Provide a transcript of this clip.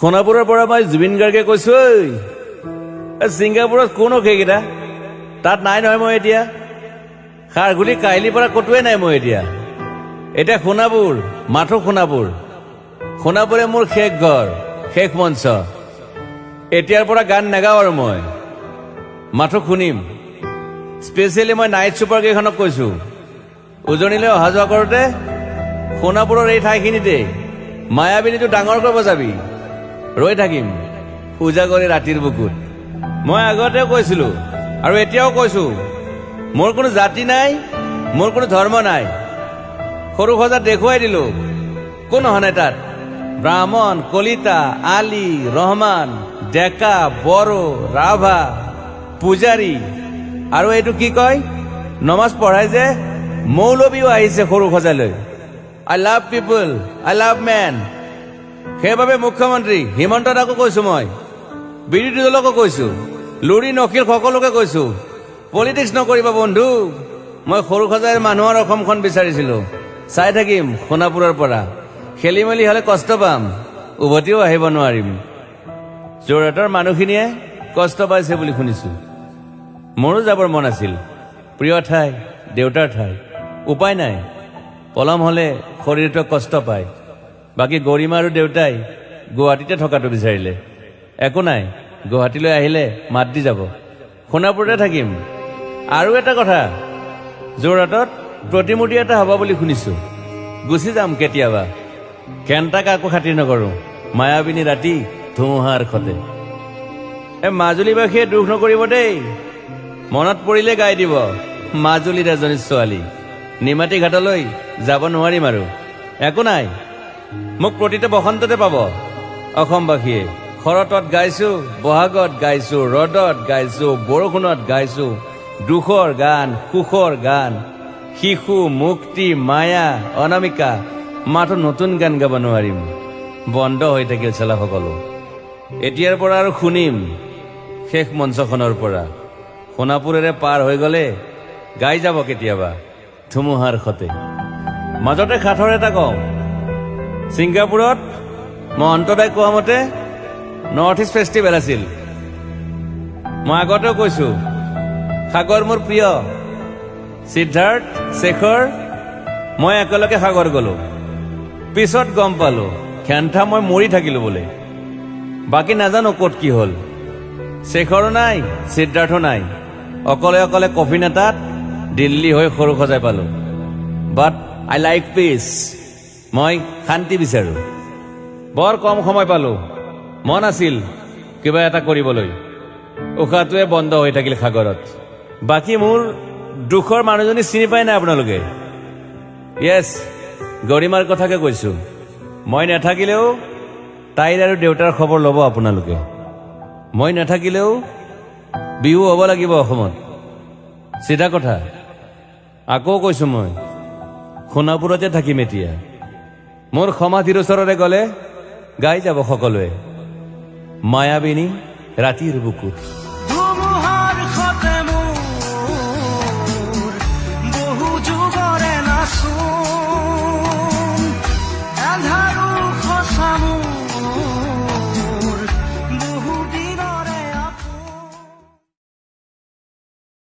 সোণাপুৰৰ পৰা মই জুবিন গাৰ্গে কৈছো ছিংগাপুৰত কোন সেইকেইটা তাত নাই নহয় মই এতিয়া খাৰঘুলি কাহিলীৰ পৰা ক'তোৱে নাই মই এতিয়া সোণাপুৰ মাথো সোণাপুৰে মোৰ শেষ ঘৰ শেষ মঞ্চ এতিয়াৰ পৰা গান নাগাওঁ আৰু মই মাথো শুনিম স্পেচিয়েলি মই নাইট ছুপাৰ কেইখনক কৈছো উজনিলৈ অহা যোৱা কৰোঁতে সোণাপুৰৰ এই ঠাইখিনিতে মায়াবিনীটো ডাঙৰকৈ বজাবি ৰৈ থাকিম পূজা কৰি ৰাতিৰ বুকুত মই আগতেও কৈছিলো আৰু এতিয়াও কৈছো মোৰ কোনো জাতি নাই মোৰ কোনো ধৰ্ম নাই সৰু সজা দেখুৱাই দিলো কোন অহা নাই তাত ব্ৰাহ্মণ কলিতা আলী ৰহমান ডেকা বড়ো ৰাভা পূজাৰী আৰু এইটো কি কয় নমাজ পঢ়াই যে মৌলবীও আহিছে সৰু সজালৈ I love people I love man সেইবাবে মুখ্যমন্ত্ৰী হিমন্ত দাকো কৈছো মই বিৰোধী দলকো কৈছো লুৰি নকিল সকলোকে কৈছো পলিটিক্স নকৰিবা বন্ধু মই সৰু সজাইৰ মানুহৰ অসমখন বিচাৰিছিলো চাই থাকিম সোণাপুৰৰ পৰা খেলি মেলি হলে কষ্ট পাম উভতিও আহিব নোৱাৰিম যোৰহাটৰ মানুহখিনিয়ে কষ্ট পাইছে বুলি শুনিছো মোৰো যাবৰ মন আছিল প্ৰিয় ঠাই দেউতাৰ ঠাই উপায় নাই পলম হলে শৰীৰটোৱে কষ্ট পায় বাকী গৰিমা আৰু দেউতাই গুৱাহাটীতে থকাটো বিচাৰিলে একো নাই গুৱাহাটীলৈ আহিলে মাত দি যাব সোণাপুৰতে থাকিম আৰু এটা কথা যোৰহাটত প্ৰতিমূৰ্তি এটা হ'ব বুলি শুনিছো গুচি যাম কেতিয়াবা কেণ্টাক আকৌ খাতিৰ নকৰো মায়াবিনী ৰাতি ধুমুহাৰ খতে মাজুলীবাসীয়ে দুখ নকৰিব দেই মনত পৰিলে গাই দিব মাজুলীৰ এজনী ছোৱালী নিমাতী ঘাটলৈ যাব নোৱাৰিম আৰু একো নাই মোক প্ৰতিটো বসন্ততে পাব অসমবাসীয়ে শৰতত গাইছো বহাগত গাইছো ৰদত গাইছো বৰষুণত গাইছো দুখৰ গান সুখৰ গান শিশু মুক্তি মায়া অনামিকা মাথো নতুন গান গাব নোৱাৰিম বন্ধ হৈ থাকিল চেলা সকলো এতিয়াৰ পৰা আৰু শুনিম শেষ মঞ্চখনৰ পৰা সোণাপুৰেৰে পাৰ হৈ গলে গাই যাব কেতিয়াবা ধুমুহাৰ খতে মাজতে সাঁথৰ এটা কওঁ ছিংগাপুৰত মহন্তদাই কোৱা মতে নৰ্থ ইষ্ট ফেষ্টিভেল আছিল মই আগতেও কৈছো সাগৰ মোৰ প্ৰিয় সিদ্ধাৰ্থ শেখৰ মই একেলগে সাগৰ গলো পিছত গম পালো খেন্থা মই মৰি থাকিলো বোলে বাকী নাজানো ক'ত কি হ'ল শেখৰো নাই সিদ্ধাৰ্থো নাই অকলে অকলে কফিন এটাত দিল্লী হৈ সৰু সজাই পালো বাট আই লাইক পিচ মই শান্তি বিচাৰো বৰ কম সময় পালো মন আছিল কিবা এটা কৰিবলৈ উশাহটোৱে বন্ধ হৈ থাকিল সাগৰত বাকী মোৰ দুখৰ মানুহজনী চিনি পাই নাই আপোনালোকে য়েছ গৰিমাৰ কথাকে কৈছো মই নাথাকিলেও তাইৰ আৰু দেউতাৰ খবৰ ল'ব আপোনালোকে মই নাথাকিলেও বিহু হ'ব লাগিব অসমত চিধা কথা আকৌ কৈছো মই সোণাপুৰতে থাকিম এতিয়া মোৰ সমাধিৰ ওচৰৰে গলে গাই যাব সকলোৱে মায়াবিনী ৰাতিৰ বুকুত